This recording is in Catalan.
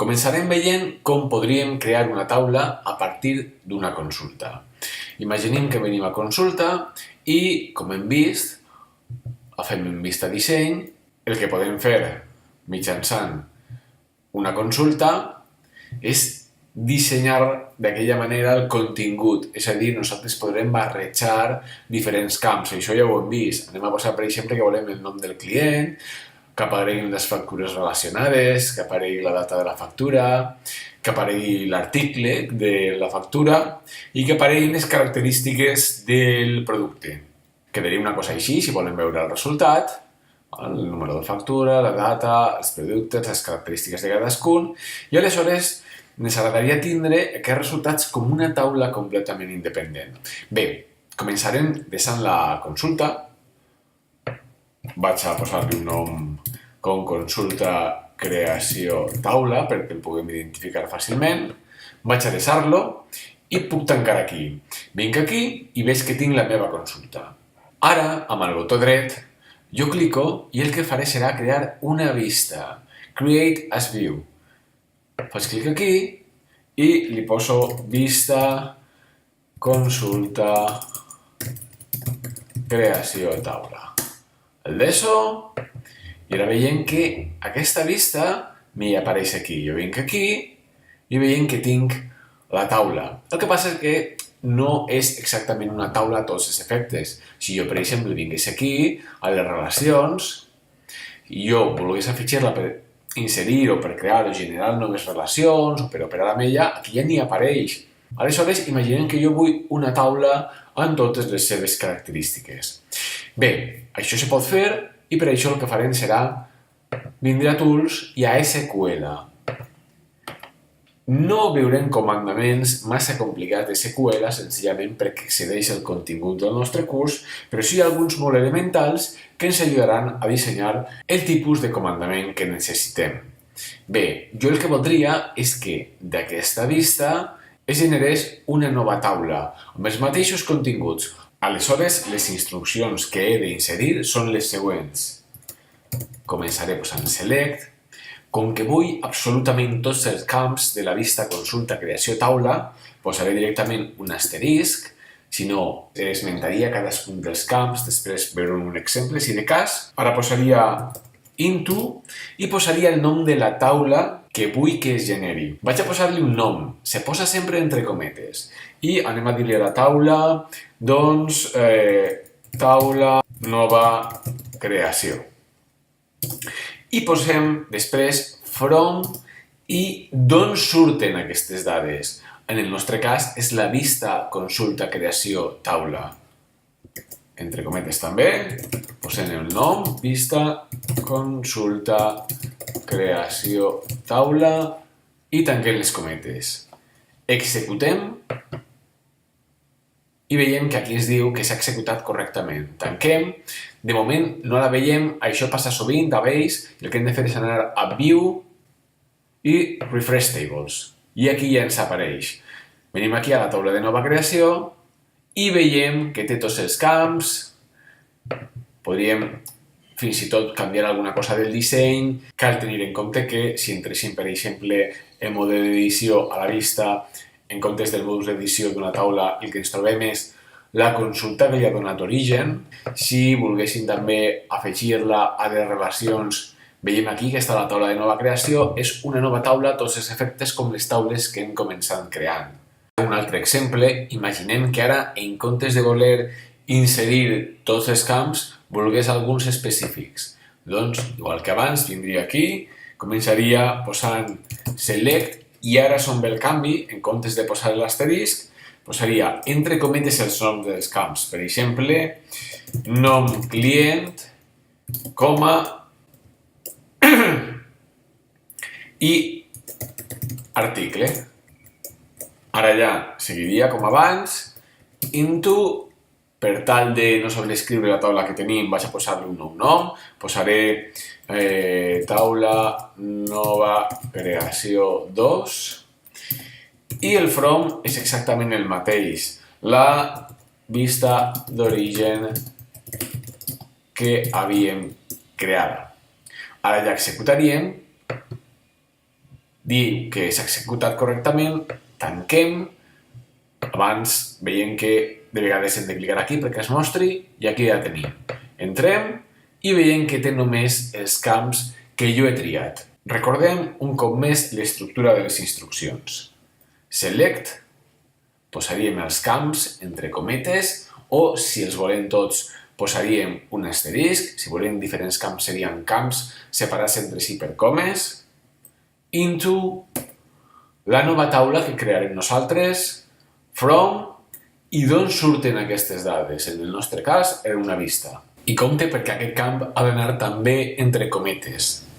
Començarem veient com podríem crear una taula a partir d'una consulta. Imaginem que venim a consulta i, com hem vist, fem en vista disseny, el que podem fer mitjançant una consulta és dissenyar d'aquella manera el contingut, és a dir, nosaltres podrem barrejar diferents camps, això ja ho hem vist. Anem a posar, per exemple, que volem el nom del client, que apareguin les factures relacionades, que aparegui la data de la factura, que aparegui l'article de la factura i que apareguin les característiques del producte. Quedaria una cosa així, si volem veure el resultat, el número de factura, la data, els productes, les característiques de cadascun, i aleshores ens agradaria tindre aquests resultats com una taula completament independent. Bé, començarem deixant la consulta. Vaig a posar-li un nom com consulta creació taula perquè el puguem identificar fàcilment. Vaig a deixar-lo i puc tancar aquí. Vinc aquí i veig que tinc la meva consulta. Ara, amb el botó dret, jo clico i el que faré serà crear una vista. Create as view. Faig clic aquí i li poso vista, consulta, creació taula. El deixo i ara veiem que aquesta vista m'hi apareix aquí. Jo vinc aquí i veiem que tinc la taula. El que passa és que no és exactament una taula a tots els efectes. Si jo, per exemple, vingués aquí, a les relacions, i jo volgués afegir-la per inserir o per crear o generar noves relacions o per operar amb ella, aquí ja n'hi apareix. Aleshores, imaginem que jo vull una taula amb totes les seves característiques. Bé, això se pot fer i per això el que farem serà vindre a Tools i a SQL. No veurem comandaments massa complicats de SQL, senzillament perquè excedeix el contingut del nostre curs, però sí alguns molt elementals que ens ajudaran a dissenyar el tipus de comandament que necessitem. Bé, jo el que voldria és que d'aquesta vista es generés una nova taula amb els mateixos continguts. Aleshores, les instruccions que he d'inserir són les següents. Començaré posant select. Com que vull absolutament tots els camps de la vista consulta creació taula, posaré directament un asterisc, si no, esmentaria cadascun dels camps, després veuré un exemple, si de cas. Ara posaria into i posaria el nom de la taula que vull que es generi. Vaig a posar-li un nom, se posa sempre entre cometes, i anem a dir-li a la taula, doncs, taula nova creació. I posem després from i d'on surten aquestes dades. En el nostre cas és la vista consulta creació taula. Entre cometes també, posem el nom, vista consulta creació taula i tanquem les cometes. Executem i veiem que aquí ens diu que s'ha executat correctament. Tanquem. De moment no la veiem, això passa sovint a Base, i el que hem de fer és anar a View i Refresh Tables. I aquí ja ens apareix. Venim aquí a la taula de nova creació i veiem que té tots els camps. Podríem fins i tot canviar alguna cosa del disseny. Cal tenir en compte que si entressin, per exemple, el mode d'edició a la vista, en comptes del modus d'edició d'una taula, el que ens trobem és la consulta que li ha donat origen. Si volguéssim també afegir-la a les relacions, veiem aquí que està la taula de nova creació, és una nova taula a tots els efectes com les taules que hem començat creant. Un altre exemple, imaginem que ara, en comptes de voler inserir tots els camps, volgués alguns específics. Doncs, igual que abans, vindria aquí, començaria posant select i ara som el canvi, en comptes de posar l'asterisc, posaria entre cometes els noms dels camps. Per exemple, nom client, coma, i article. Ara ja seguiria com abans, into, per tal de no sobreescriure la taula que tenim, vaig a posar-li un nou nom, posaré taula nova creació 2, i el from és exactament el mateix, la vista d'origen que havíem creada. Ara ja executaríem. I veiem que aquí ja tenim la vista. Ara, diu que s'ha executat correctament, tanquem, abans veiem que de vegades hem de clicar aquí perquè es mostri i aquí ja tenim. Entrem i veiem que té només els camps que jo he triat. Recordem un cop més l'estructura de les instruccions. Select, posaríem els camps entre cometes o, si els volem tots, posaríem un asterisc. Si volem diferents camps serien camps separats entre si per comes. Into, la nova taula que crearem nosaltres, from, i d'on surten aquestes dades? En el nostre cas, era una vista. I compte perquè aquest camp ha d'anar també entre cometes.